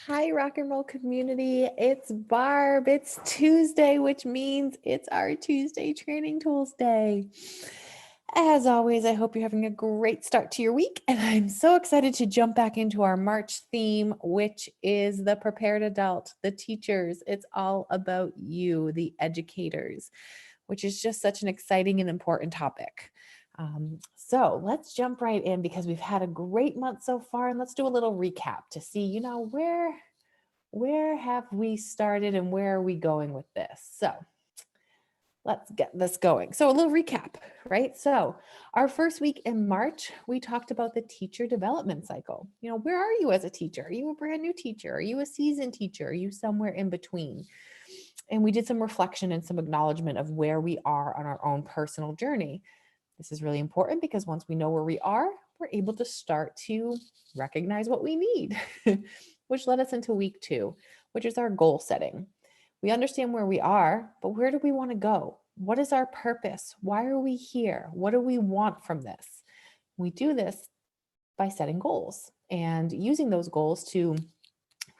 Hi, rock and roll community. It's Barb. It's Tuesday, which means it's our Tuesday Training Tools Day. As always, I hope you're having a great start to your week, and I'm so excited to jump back into our March theme, which is the prepared adult, the teachers. It's all about you, the educators, which is just such an exciting and important topic. So let's jump right in because we've had a great month so far, and let's do a little recap to see, where have we started and where are we going with this? So let's get this going. So a little recap, right? So our first week in March, we talked about the teacher development cycle. Where are you as a teacher? Are you a brand new teacher? Are you a seasoned teacher? Are you somewhere in between? And we did some reflection and some acknowledgement of where we are on our own personal journey. This is really important because once we know where we are, we're able to start to recognize what we need, which led us into week 2, which is our goal setting. We understand where we are, but where do we want to go? What is our purpose? Why are we here? What do we want from this? We do this by setting goals and using those goals to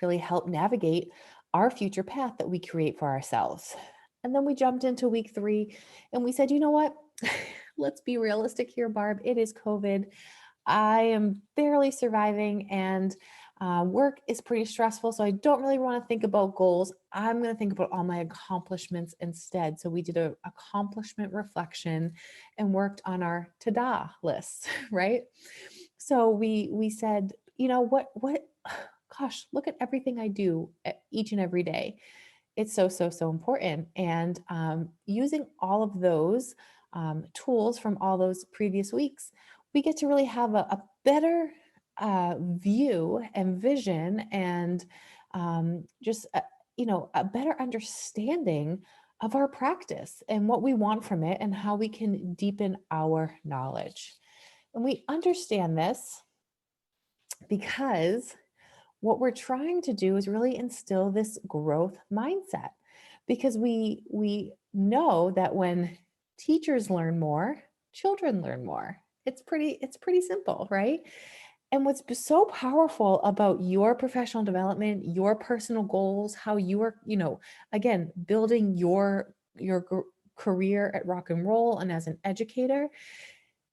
really help navigate our future path that we create for ourselves. And then we jumped into week 3 and we said, you know what? Let's be realistic here, Barb. It is COVID. I am barely surviving and work is pretty stressful. So I don't really want to think about goals. I'm going to think about all my accomplishments instead. So we did an accomplishment reflection and worked on our ta-da list, right? So we said, what, gosh, look at everything I do each and every day. It's so important. And using all of those tools from all those previous weeks, we get to really have a better view and vision and just a better understanding of our practice and what we want from it and how we can deepen our knowledge. And we understand this because what we're trying to do is really instill this growth mindset, because we know that when teachers learn more, children learn more. It's pretty simple, right? And what's so powerful about your professional development, your personal goals, how you are, again, building your career at rock and roll and as an educator,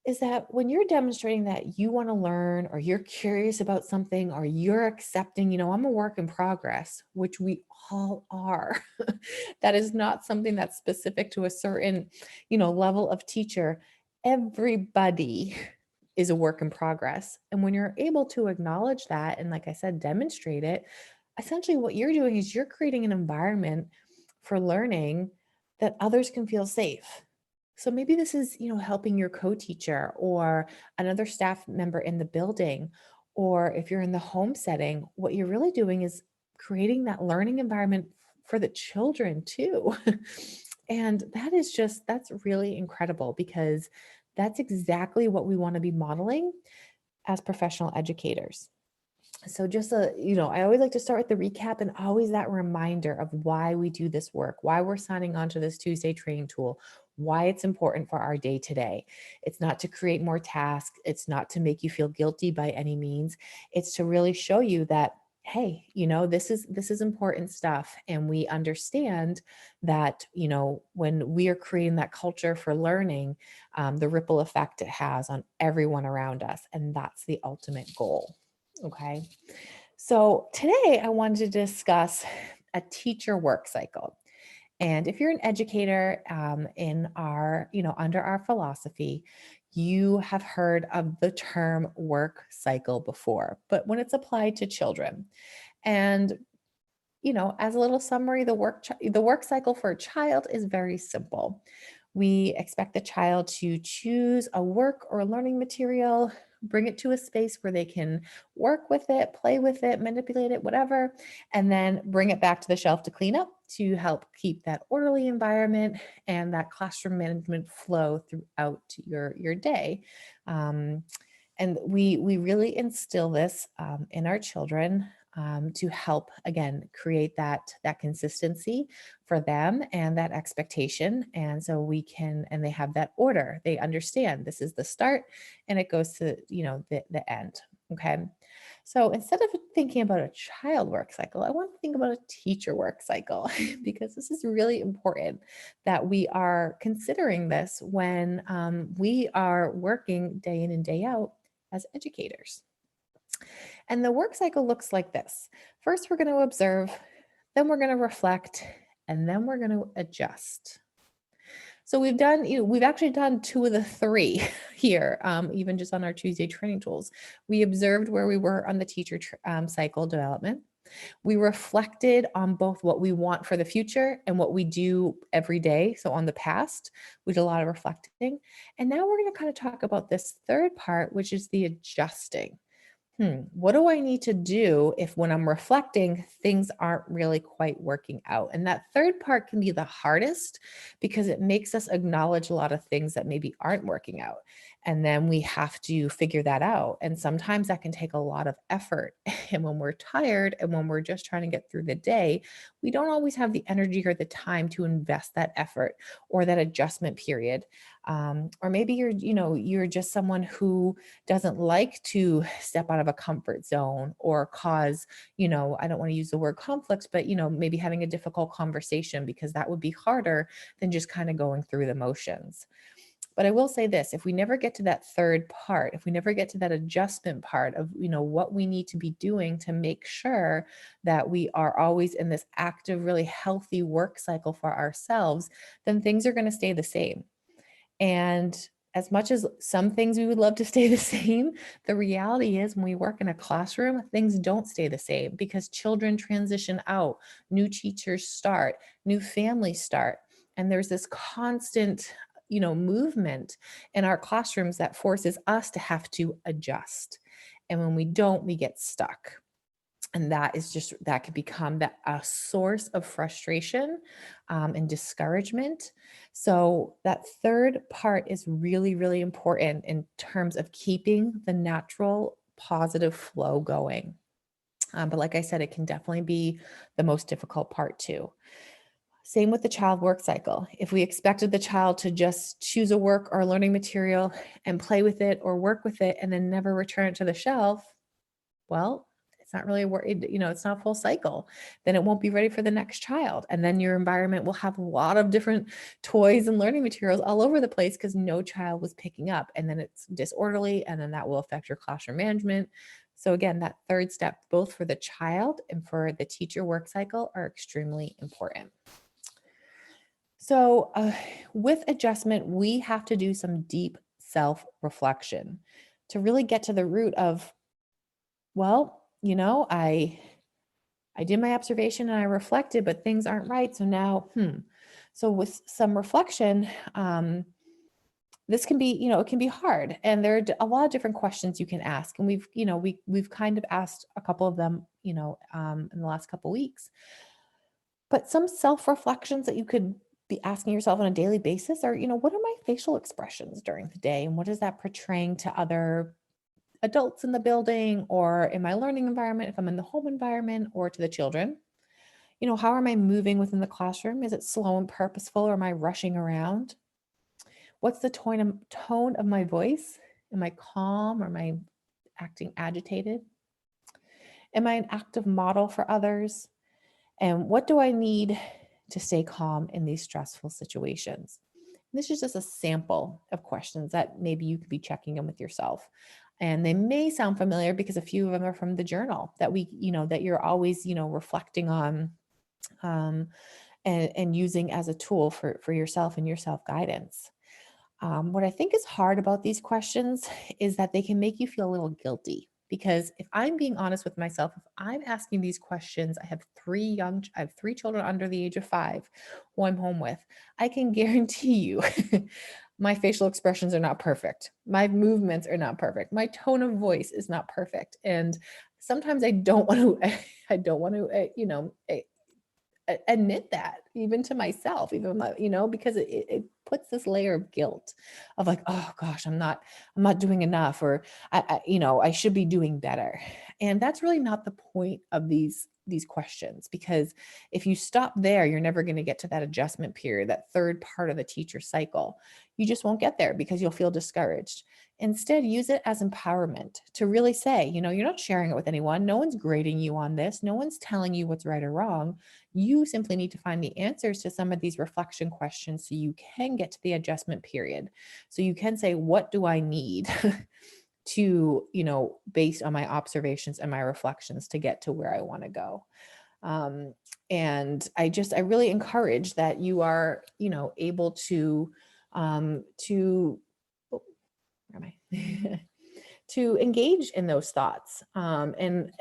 is that when you're demonstrating that you want to learn or you're curious about something or you're accepting, I'm a work in progress, which we all are. That is not something that's specific to a certain, level of teacher. Everybody is a work in progress. And when you're able to acknowledge that and, like I said, demonstrate it, essentially what you're doing is you're creating an environment for learning that others can feel safe. So maybe this is, helping your co-teacher or another staff member in the building, or if you're in the home setting, what you're really doing is creating that learning environment for the children too. And that's really incredible because that's exactly what we want to be modeling as professional educators. So I always like to start with the recap and always that reminder of why we do this work, why we're signing on to this Tuesday training tool, why it's important for our day to day. It's not to create more tasks. It's not to make you feel guilty by any means. It's to really show you that, hey, this is important stuff. And we understand that, when we are creating that culture for learning, the ripple effect it has on everyone around us. And that's the ultimate goal. Okay. So today I wanted to discuss a teacher work cycle. And if you're an educator in our, under our philosophy, you have heard of the term work cycle before, but when it's applied to children. And, as a little summary, the work cycle for a child is very simple. We expect the child to choose a work or learning material, bring it to a space where they can work with it, play with it, manipulate it, whatever, and then bring it back to the shelf to clean up to help keep that orderly environment and that classroom management flow throughout your day. Um, and we really instill this in our children to help, again, create that consistency for them and that expectation. And so and they have that order. They understand this is the start and it goes to, the end. Okay. So instead of thinking about a child work cycle, I want to think about a teacher work cycle because this is really important that we are considering this when we are working day in and day out as educators. And the work cycle looks like this. First, we're going to observe, then we're going to reflect, and then we're going to adjust. So we've actually done two of the three here, even just on our Tuesday training tools. We observed where we were on the teacher cycle development. We reflected on both what we want for the future and what we do every day. So on the past, we did a lot of reflecting. And now we're going to kind of talk about this third part, which is the adjusting. What do I need to do if when I'm reflecting, things aren't really quite working out? And that third part can be the hardest because it makes us acknowledge a lot of things that maybe aren't working out. And then we have to figure that out. And sometimes that can take a lot of effort. And when we're tired and when we're just trying to get through the day, we don't always have the energy or the time to invest that effort or that adjustment period. Or maybe you're just someone who doesn't like to step out of a comfort zone or cause, I don't want to use the word conflicts, but, maybe having a difficult conversation because that would be harder than just kind of going through the motions. But I will say this, if we never get to that third part, if we never get to that adjustment part of, what we need to be doing to make sure that we are always in this active, really healthy work cycle for ourselves, then things are going to stay the same. And as much as some things we would love to stay the same, the reality is when we work in a classroom, things don't stay the same because children transition out, new teachers start, new families start. And there's this constant, movement in our classrooms that forces us to have to adjust. And when we don't, we get stuck. And that could become a source of frustration and discouragement. So that third part is really, really important in terms of keeping the natural positive flow going. But like I said, it can definitely be the most difficult part too. Same with the child work cycle. If we expected the child to just choose a work or learning material and play with it or work with it and then never return it to the shelf, well, it's not really it's not a full cycle. Then it won't be ready for the next child. And then your environment will have a lot of different toys and learning materials all over the place because no child was picking up. And then it's disorderly, and then that will affect your classroom management. So again, that third step, both for the child and for the teacher work cycle, are extremely important. So with adjustment, we have to do some deep self-reflection to really get to the root of, well, I did my observation and I reflected, but things aren't right. So now, So with some reflection, this can be, it can be hard. And there are a lot of different questions you can ask. And we've kind of asked a couple of them, in the last couple of weeks. But some self-reflections that you could be asking yourself on a daily basis are, what are my facial expressions during the day? And what is that portraying to other adults in the building or in my learning environment, if I'm in the home environment, or to the children? How am I moving within the classroom? Is it slow and purposeful, or am I rushing around? What's the tone of my voice? Am I calm, or am I acting agitated? Am I an active model for others? And what do I need to stay calm in these stressful situations? This is just a sample of questions that maybe you could be checking in with yourself. And they may sound familiar because a few of them are from the journal that you're always, reflecting on and using as a tool for yourself and your self-guidance. What I think is hard about these questions is that they can make you feel a little guilty. Because if I'm being honest with myself, if I'm asking these questions, I have three children under the age of 5 who I'm home with. I can guarantee you my facial expressions are not perfect. My movements are not perfect. My tone of voice is not perfect. And sometimes I don't want to, admit that even to myself, because it puts this layer of guilt of like, oh gosh, I'm not doing enough, or I should be doing better. And that's really not the point of these these questions, because if you stop there, you're never going to get to that adjustment period, that third part of the teacher cycle. You just won't get there because you'll feel discouraged. Instead, use it as empowerment to really say, you're not sharing it with anyone. No one's grading you on this. No one's telling you what's right or wrong. You simply need to find the answers to some of these reflection questions so you can get to the adjustment period. So you can say, what do I need to, based on my observations and my reflections to get to where I want to go. And I really encourage that you are, able to, oh, where am I? To engage in those thoughts, and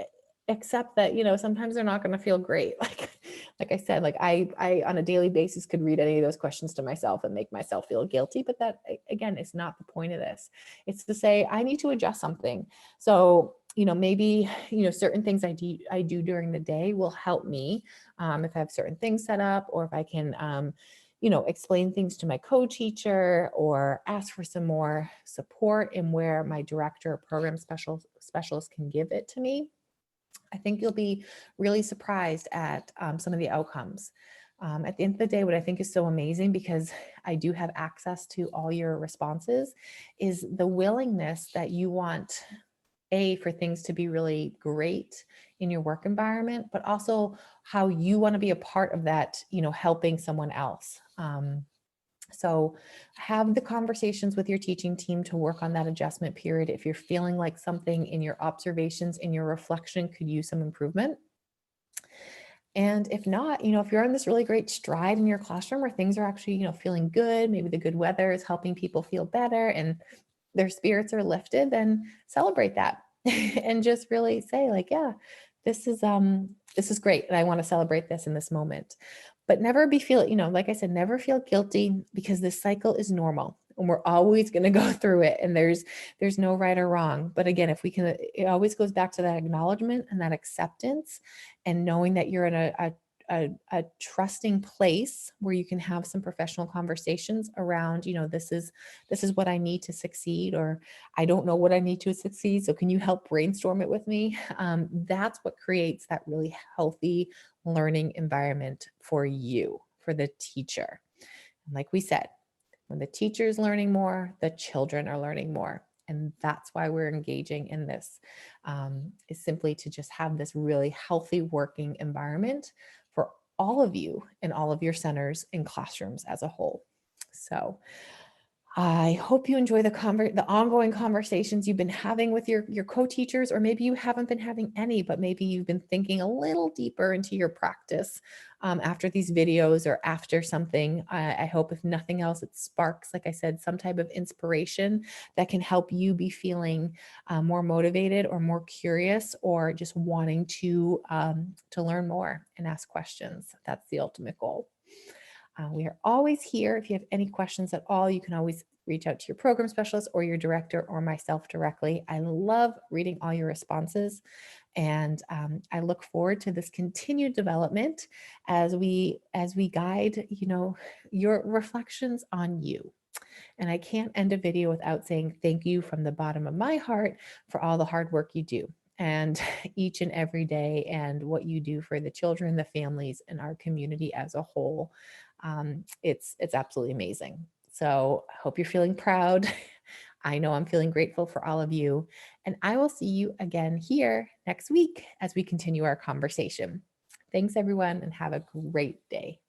accept that, sometimes they're not going to feel great. Like I said, like I on a daily basis could read any of those questions to myself and make myself feel guilty, but that again is not the point of this. It's to say I need to adjust something. So, maybe, certain things I do during the day will help me, if I have certain things set up, or if I can, explain things to my co-teacher or ask for some more support in where my director or program specialist can give it to me. I think you'll be really surprised at some of the outcomes. At the end of the day, what I think is so amazing, because I do have access to all your responses, is the willingness that you want, for things to be really great in your work environment, but also how you want to be a part of that, helping someone else. So have the conversations with your teaching team to work on that adjustment period. If you're feeling like something in your observations, in your reflection could use some improvement. And if not, if you're on this really great stride in your classroom where things are actually, feeling good, maybe the good weather is helping people feel better and their spirits are lifted, then celebrate that and just really say like, yeah, this is great. And I want to celebrate this in this moment. But never like I said, never feel guilty, because this cycle is normal and we're always going to go through it. And there's no right or wrong. But again, if we can, it always goes back to that acknowledgement and that acceptance, and knowing that you're in a trusting place where you can have some professional conversations around, this is what I need to succeed, or I don't know what I need to succeed. So can you help brainstorm it with me? That's what creates that really healthy learning environment for you, for the teacher. And like we said, when the teacher is learning more, the children are learning more. And that's why we're engaging in this, is simply to just have this really healthy working environment for all of you in all of your centers and classrooms as a whole. So I hope you enjoy the ongoing conversations you've been having with your co-teachers, or maybe you haven't been having any, but maybe you've been thinking a little deeper into your practice after these videos or after something. I hope, if nothing else, it sparks, like I said, some type of inspiration that can help you be feeling more motivated or more curious, or just wanting to learn more and ask questions. That's the ultimate goal. We are always here. If you have any questions at all, you can always reach out to your program specialist or your director or myself directly. I love reading all your responses, and I look forward to this continued development as we guide, your reflections on you. And I can't end a video without saying thank you from the bottom of my heart for all the hard work you do, and each and every day, and what you do for the children, the families, and our community as a whole. It's absolutely amazing. So I hope you're feeling proud. I know I'm feeling grateful for all of you. And I will see you again here next week as we continue our conversation. Thanks, everyone, and have a great day.